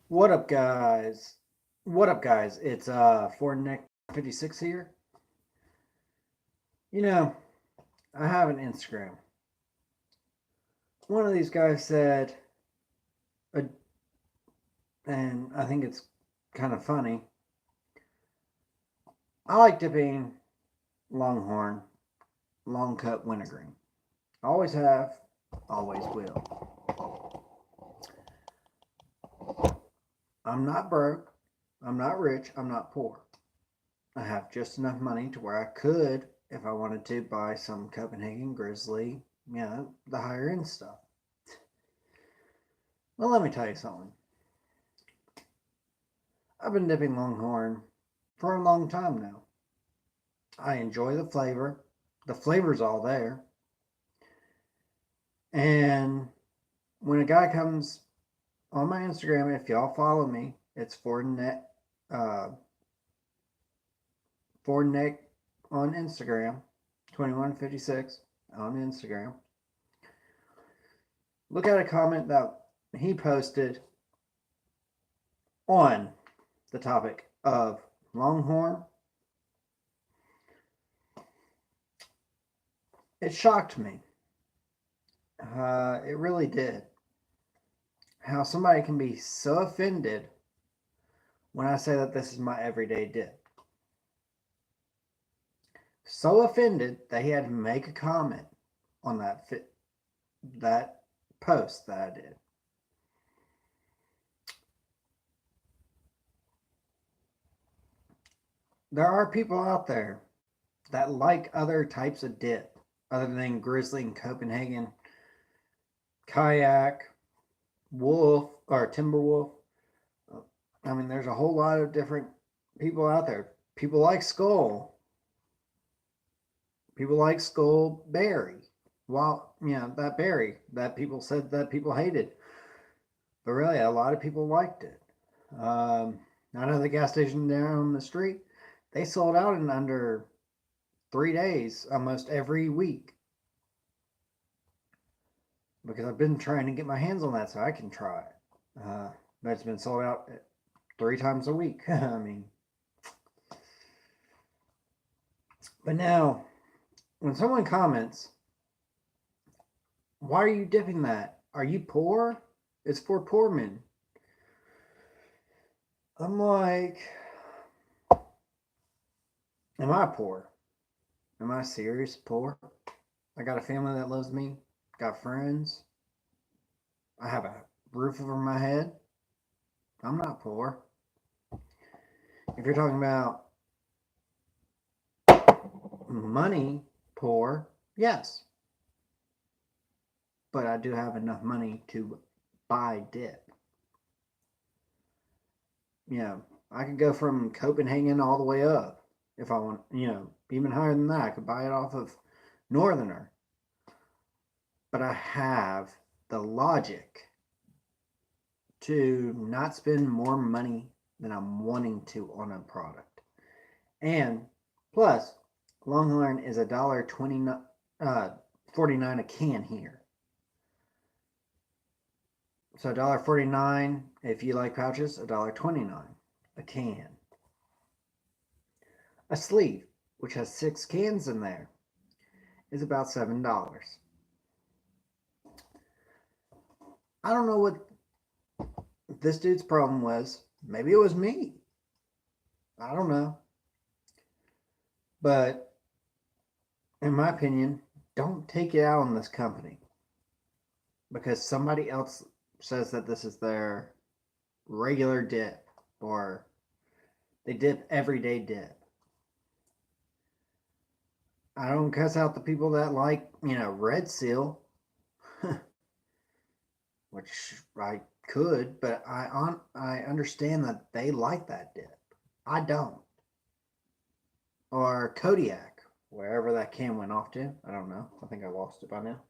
What up, guys? What up, guys? It's for Nick 56 here. You know, I have an Instagram. One of these guys said, uh, and I think it's kind of funny. I like dipping Longhorn, long cut wintergreen. Always have, always will. I'm not broke. I'm not rich. I'm not poor. I have just enough money to where I could, if I wanted to, buy some Copenhagen Grizzly, the higher end stuff. Well, let me tell you something. I've been dipping Longhorn for a long time now. I enjoy the flavor. The flavor's all there. And when a guy comes on my Instagram, if y'all follow me, it's uh, for Nick on Instagram, 2156 on Instagram. Look at a comment that he posted on the topic of Longhorn. It shocked me. It really did. How somebody can be so offended when I say that this is my everyday dip. So offended that he had to make a comment on that post that I did. There are people out there that like other types of dip other than Grizzly and Copenhagen, Kayak, Wolf, or Timberwolf. I mean, there's a whole lot of different people out there. People like Skull. People like Skull Berry. Well, that berry that people said that people hated. But really, a lot of people liked it. I know the gas station down the street, they sold out in under 3 days almost every week because I've been trying to get my hands on that so I can try it. But it's been sold out 3 times a week. I mean, but now when someone comments, why are you dipping that? Are you poor? It's for poor men. I'm like, am I poor? Am I serious poor? I got a family that loves me, got friends. I have a roof over my head. I'm not poor. If you're talking about money poor, yes. But I do have enough money to buy dip. I could go from Copenhagen all the way up if I want, even higher than that. I could buy it off of Northerner. But I have the logic to not spend more money than I'm wanting to on a product. And plus, Longhorn is $1.49 a can here. So $1.49 if you like pouches, $1.29 a can. A sleeve, which has 6 cans in there, is about $7. I don't know what this dude's problem was. Maybe it was me. I don't know. But in my opinion, don't take it out on this company because somebody else says that this is their regular dip or they dip everyday dip. I don't cuss out the people that like, Red Seal, which I could, but I understand that they like that dip. I don't. Or Kodiak, wherever that can went off to. I don't know. I think I lost it by now.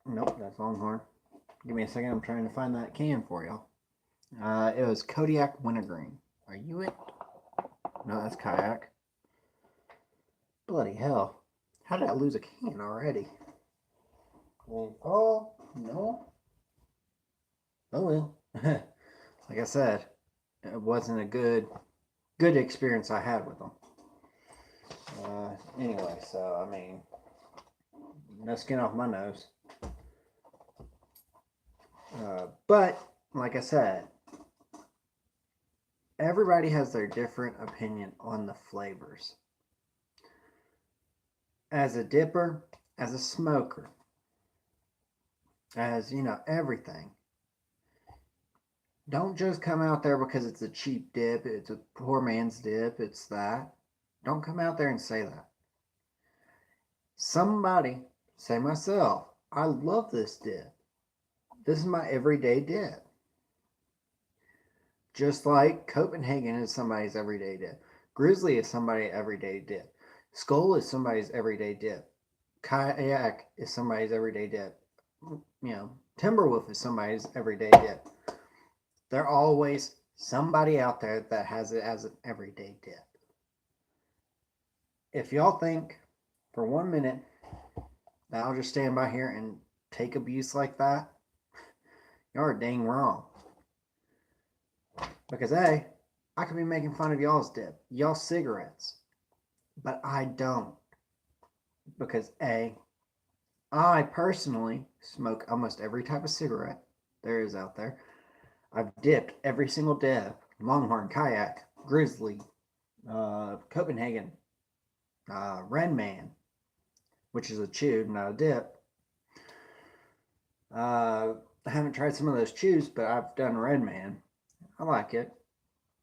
Nope, that's Longhorn. Give me a second. I'm trying to find that can for y'all. It was Kodiak Wintergreen. Are you it? No, that's Kayak. Bloody hell. How did I lose a can already? Oh, no. Oh well. Like I said, it wasn't a good experience I had with them. Anyway, so I mean, no skin off my nose. But like I said, everybody has their different opinion on the flavors. As a dipper, as a smoker, as everything. Don't just come out there because it's a cheap dip, it's a poor man's dip, it's that. Don't come out there and say that. Somebody, say myself, I love this dip. This is my everyday dip. Just like Copenhagen is somebody's everyday dip. Grizzly is somebody's everyday dip. Skull is somebody's everyday dip. Kayak is somebody's everyday dip. Timberwolf is somebody's everyday dip. There's always somebody out there that has it as an everyday dip. If y'all think for 1 minute that I'll just stand by here and take abuse like that, y'all are dang wrong. Because A, I could be making fun of y'all's dip, y'all's cigarettes, but I don't. Because A, I personally smoke almost every type of cigarette there is out there. I've dipped every single dip: Longhorn, Kayak, Grizzly, Copenhagen, Redman, which is a chew, not a dip. I haven't tried some of those chews, but I've done Redman. I like it.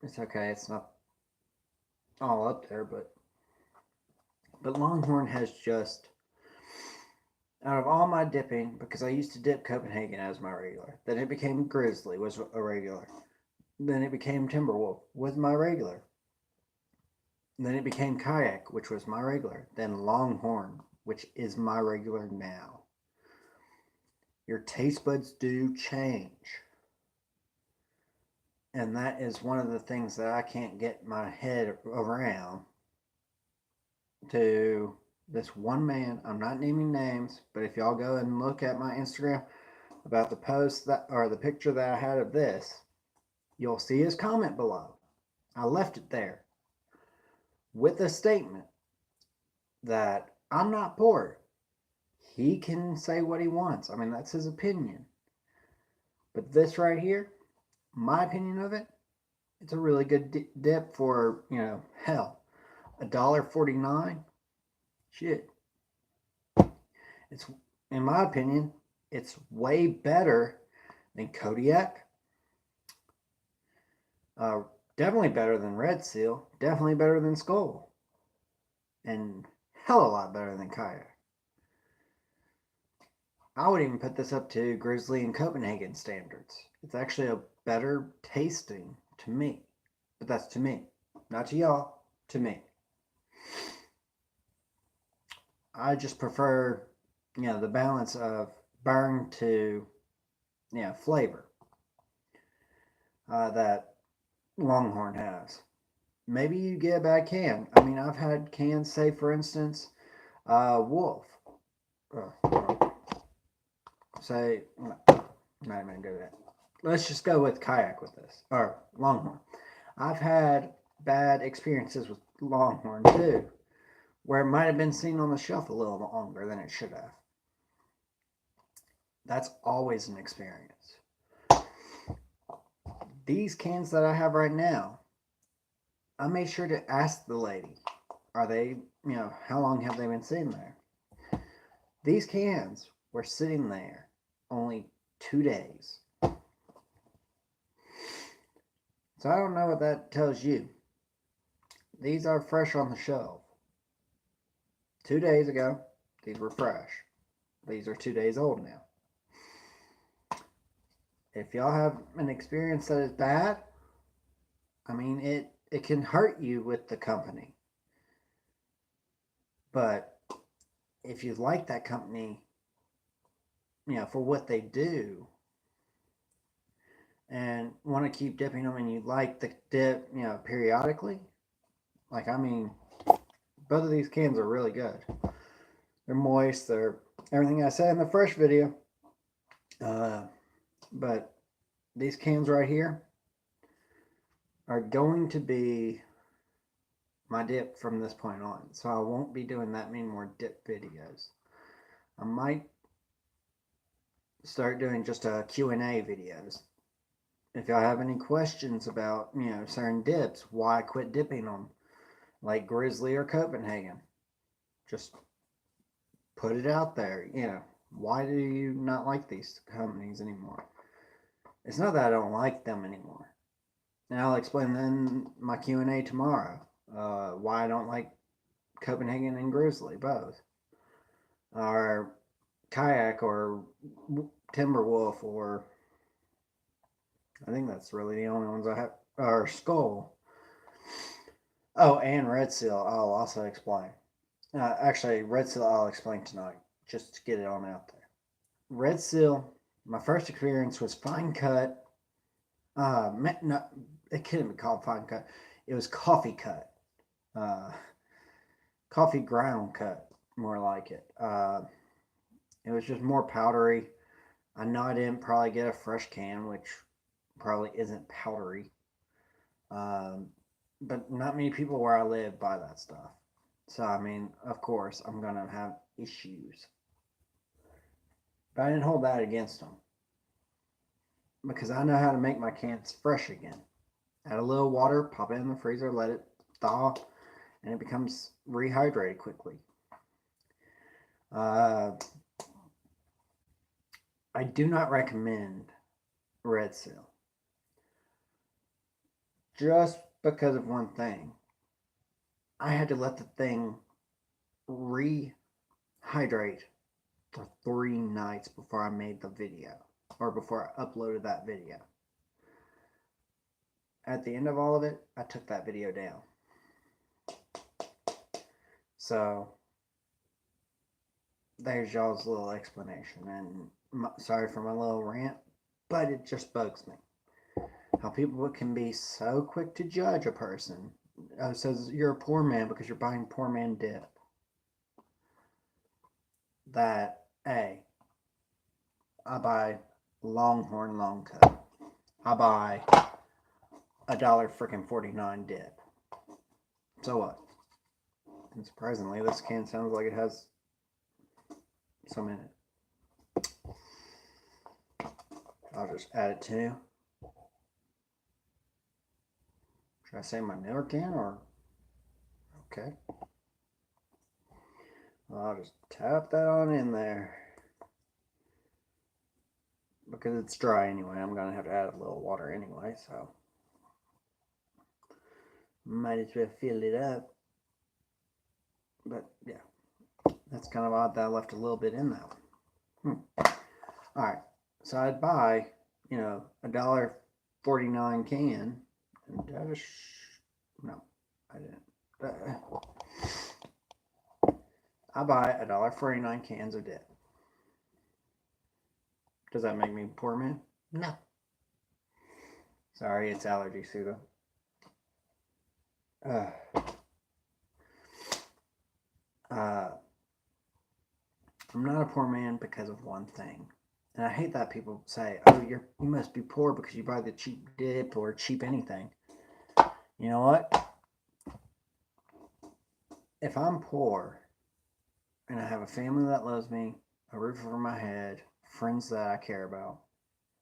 It's okay. It's not all up there, but Longhorn has just, out of all my dipping, because I used to dip Copenhagen as my regular, then it became Grizzly was a regular, then it became Timberwolf was my regular, then it became Kayak, which was my regular, then Longhorn, which is my regular now. Your taste buds do change. And that is one of the things that I can't get my head around. To this one man, I'm not naming names, but if y'all go and look at my Instagram about the post that, or the picture that I had of this, you'll see his comment below. I left it there with a statement that I'm not poor. He can say what he wants. I mean, that's his opinion. But this right here, my opinion of it, it's a really good dip for, hell, $1.49. Shit. It's, in my opinion, it's way better than Kodiak. Definitely better than Red Seal. Definitely better than Skull. And hell a lot better than Kayak. I would even put this up to Grizzly and Copenhagen standards. It's actually a better tasting to me. But that's to me. Not to y'all. To me. I just prefer, the balance of burn to, flavor that Longhorn has. Maybe you get a bad can. I mean, I've had cans, say, for instance, Wolf. Say, not even going to do that. Let's just go with Kayak with this, or Longhorn. I've had bad experiences with Longhorn too, where it might have been seen on the shelf a little longer than it should have. That's always an experience. These cans that I have right now, I made sure to ask the lady, are they, how long have they been sitting there? These cans were sitting there only 2 days. So I don't know what that tells you. These are fresh on the shelf. 2 days ago, these were fresh. These are 2 days old now. If y'all have an experience that is bad, I mean, it can hurt you with the company. But if you like that company, for what they do, and want to keep dipping them, and you like the dip, periodically, both of these cans are really good. They're moist. They're everything I said in the fresh video. But these cans right here are going to be my dip from this point on. So I won't be doing that many more dip videos. I might start doing just a Q&A videos. If y'all have any questions about, certain dips, why I quit dipping them, like Grizzly or Copenhagen, just put it out there. Why do you not like these companies anymore? It's not that I don't like them anymore. And I'll explain in my Q&A tomorrow why I don't like Copenhagen and Grizzly both, or Kayak or Timberwolf, or I think that's really the only ones I have, or Skull. Oh, and Red Seal I'll also explain. Actually, Red Seal I'll explain tonight, just to get it on out there. Red Seal, my first experience was fine cut. No, it couldn't be called fine cut. It was coffee cut. Coffee ground cut, more like it. It was just more powdery. I know I didn't probably get a fresh can, which probably isn't powdery. But not many people where I live buy that stuff. So, I mean, of course, I'm going to have issues. But I didn't hold that against them. Because I know how to make my cans fresh again. Add a little water, pop it in the freezer, let it thaw, and it becomes rehydrated quickly. I do not recommend Red Seal. Just because of one thing. I had to let the thing rehydrate for 3 nights before I made the video, or before I uploaded that video. At the end of all of it, I took that video down. So, there's y'all's little explanation, and sorry for my little rant, but it just bugs me. How people can be so quick to judge a person. Says you're a poor man because you're buying poor man dip. That, I buy Longhorn long cut. I buy $1.49 dip. So what? And surprisingly, this can sounds like it has some in it. I'll just add it to. Should I say my Miller can or? Okay. Well, I'll just tap that on in there. Because it's dry anyway, I'm going to have to add a little water anyway, so. Might as well fill it up. But, yeah. That's kind of odd that I left a little bit in that one. Alright. So I'd buy, $1.49 can. And no, I didn't. I buy $1.49 cans of dip. Does that make me a poor man? No. Sorry, it's allergy season. I'm not a poor man because of one thing. And I hate that people say, oh, you must be poor because you buy the cheap dip or cheap anything. You know what? If I'm poor and I have a family that loves me, a roof over my head, friends that I care about,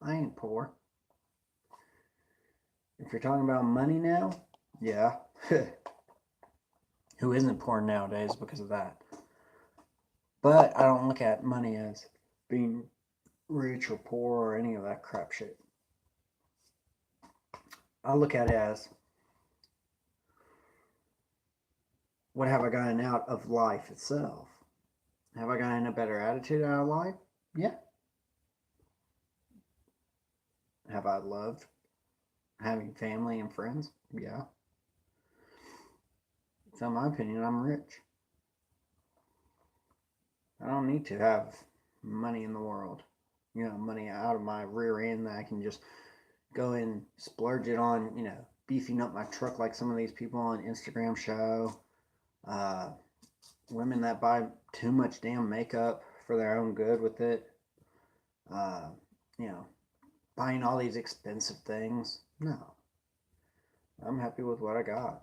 I ain't poor. If you're talking about money now, yeah. Who isn't poor nowadays because of that? But I don't look at money as being rich or poor or any of that crap shit. I look at it as, what have I gotten out of life itself? Have I gotten a better attitude out of life? Yeah. Have I loved having family and friends? Yeah. So in my opinion, I'm rich. I don't need to have money in the world. Money out of my rear end that I can just go and splurge it on, beefing up my truck like some of these people on Instagram show. Women that buy too much damn makeup for their own good with it. buying all these expensive things. No, I'm happy with what I got.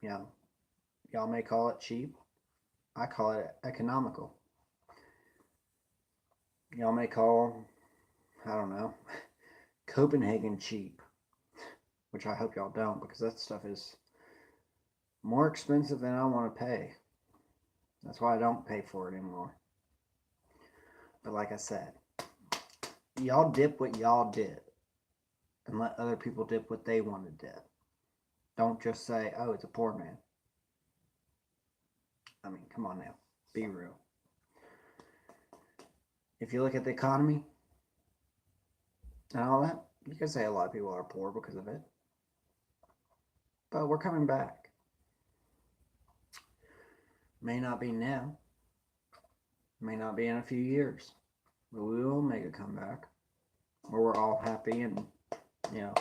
You know, y'all may call it cheap. I call it economical. Y'all may call, I don't know, Copenhagen cheap, which I hope y'all don't because that stuff is more expensive than I want to pay. That's why I don't pay for it anymore. But like I said, y'all dip what y'all did and let other people dip what they want to dip. Don't just say, oh, it's a poor man. I mean, come on now. Be real. If you look at the economy and all that, you can say a lot of people are poor because of it. But we're coming back. May not be now. May not be in a few years. But we will make a comeback. Where we're all happy and, you know,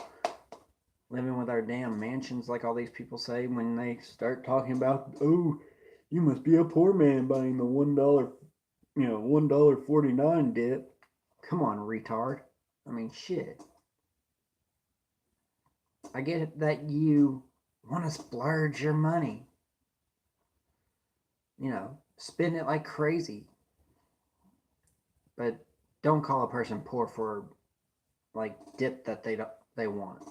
living with our damn mansions like all these people say when they start talking about, oh, you must be a poor man buying the $1, $1.49 dip. Come on, retard. I mean, shit. I get it that you want to splurge your money. Spend it like crazy. But don't call a person poor for like dip that they want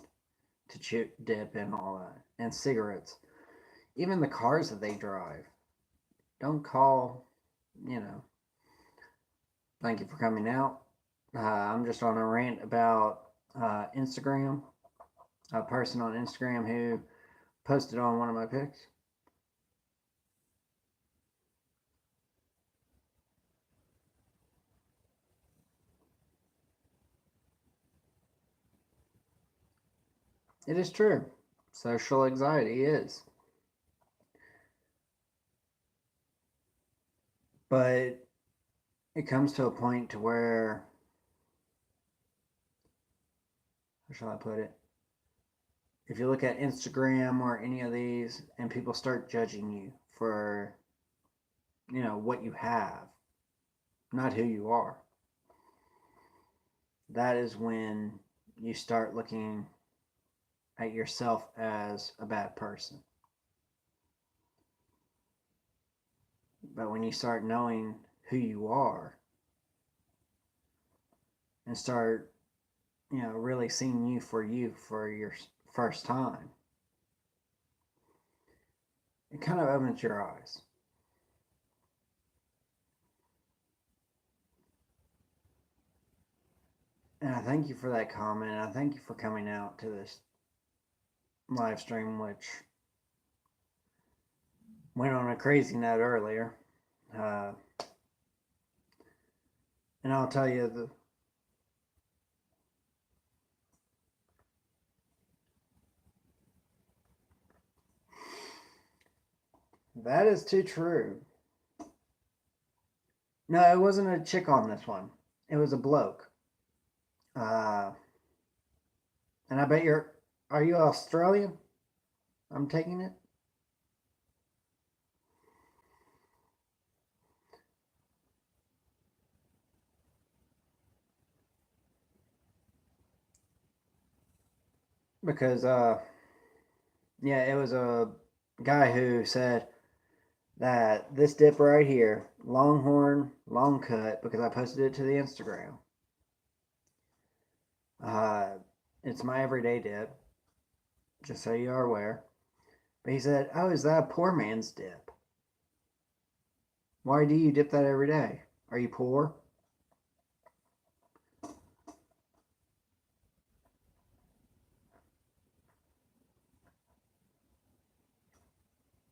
to dip and all that, and cigarettes, even the cars that they drive. Don't call, you know. Thank you for coming out. I'm just on a rant about Instagram. A person on Instagram who posted on one of my pics. It is true. Social anxiety is. But it comes to a point to where, how shall I put it? If you look at Instagram or any of these and people start judging you for, what you have, not who you are, that is when you start looking at yourself as a bad person. But when you start knowing who you are and start, really seeing you for your first time, it kind of opens your eyes. And I thank you for that comment. I thank you for coming out to this live stream, which went on a crazy note earlier. Uh, and I'll tell you, that is too true. No, it wasn't a chick on this one. It was a bloke. Uh, and I bet are you Australian? I'm taking it. Because, yeah, it was a guy who said that this dip right here, Longhorn, long cut, because I posted it to the Instagram. Uh, it's my everyday dip, just so you are aware. But he said, oh, is that a poor man's dip? Why do you dip that every day? Are you poor?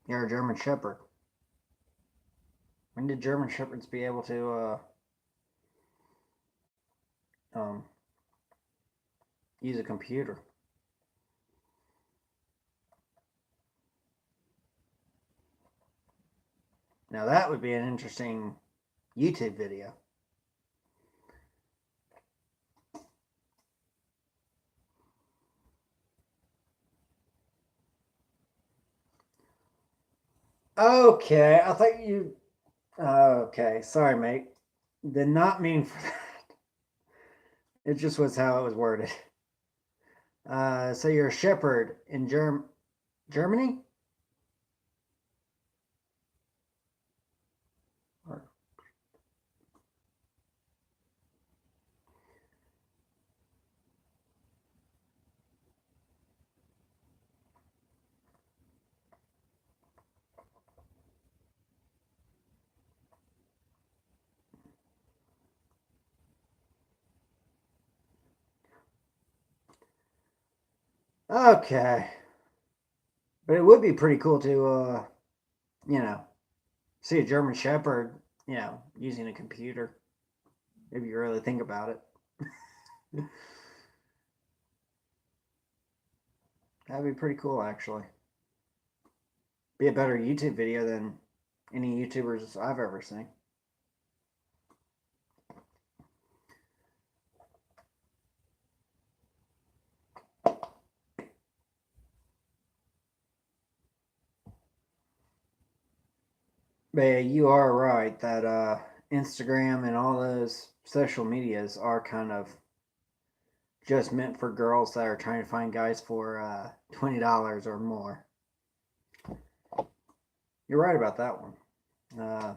You're a German Shepherd. When did German Shepherds be able to um, use a computer? Now that would be an interesting YouTube video. Okay, I think you. Okay, sorry, mate. Did not mean for that. It just was how it was worded. So you're a shepherd in Germany? Or- Okay. But it would be pretty cool to, you know, see a German shepherd, using a computer, if you really think about it. That'd be pretty cool, actually. Be a better YouTube video than any YouTubers I've ever seen. But yeah, you are right that Instagram and all those social medias are kind of just meant for girls that are trying to find guys for $20 or more. You're right about that one. Uh,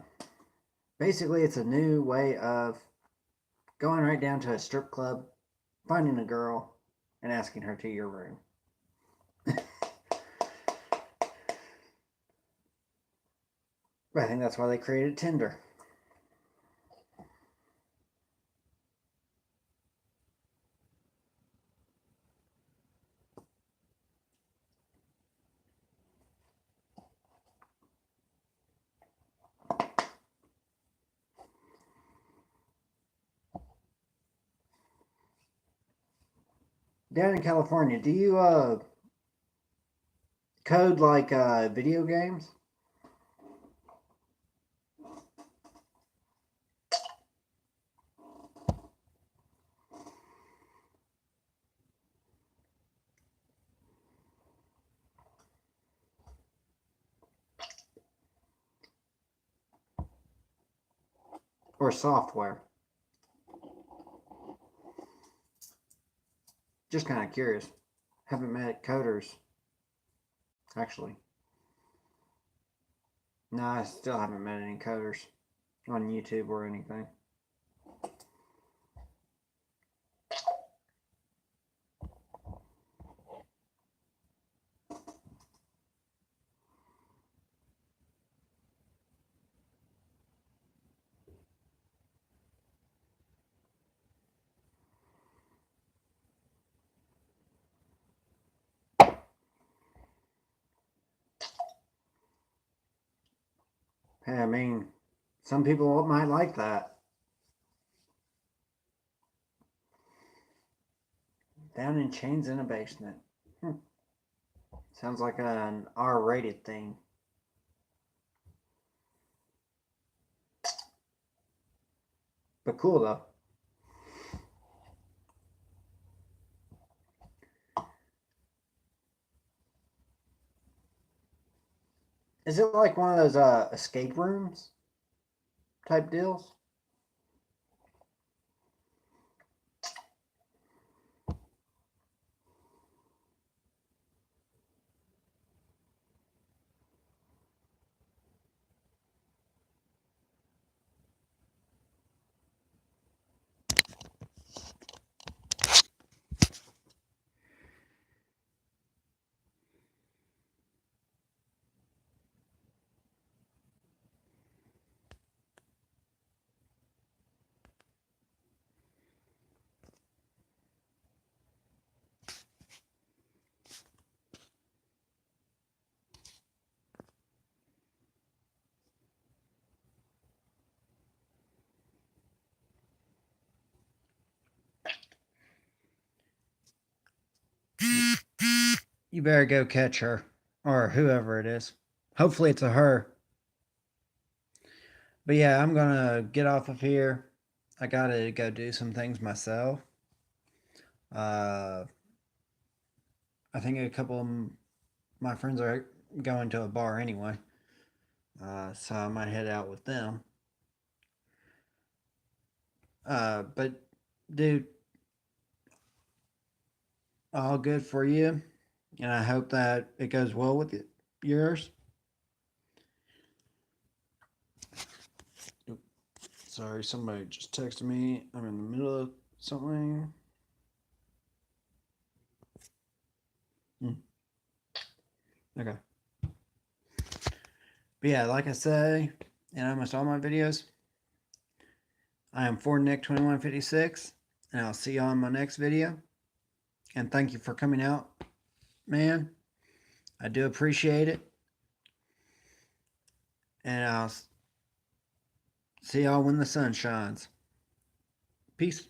Basically, it's a new way of going right down to a strip club, finding a girl, and asking her to your room. I think that's why they created Tinder. Down in California, do you code like video games or software? Just kind of curious. Haven't met coders, actually. No, I still haven't met any coders on YouTube or anything. Hey, I mean, some people might like that. Down in chains in a basement. Hmm. Sounds like an R-rated thing. But cool though. Is it like one of those escape rooms type deals? You better go catch her or whoever it is. Hopefully it's a her. But yeah, I'm gonna get off of here. I gotta go do some things myself. Uh, I think a couple of my friends are going to a bar anyway, so I might head out with them. But dude, all good for you. And I hope that it goes well with yours. Sorry, somebody just texted me. I'm in the middle of something. Okay. But yeah, like I say in almost all my videos, I am for Nick2156, and I'll see y'all in my next video. And thank you for coming out, man. I do appreciate it. And I'll see y'all when the sun shines. Peace.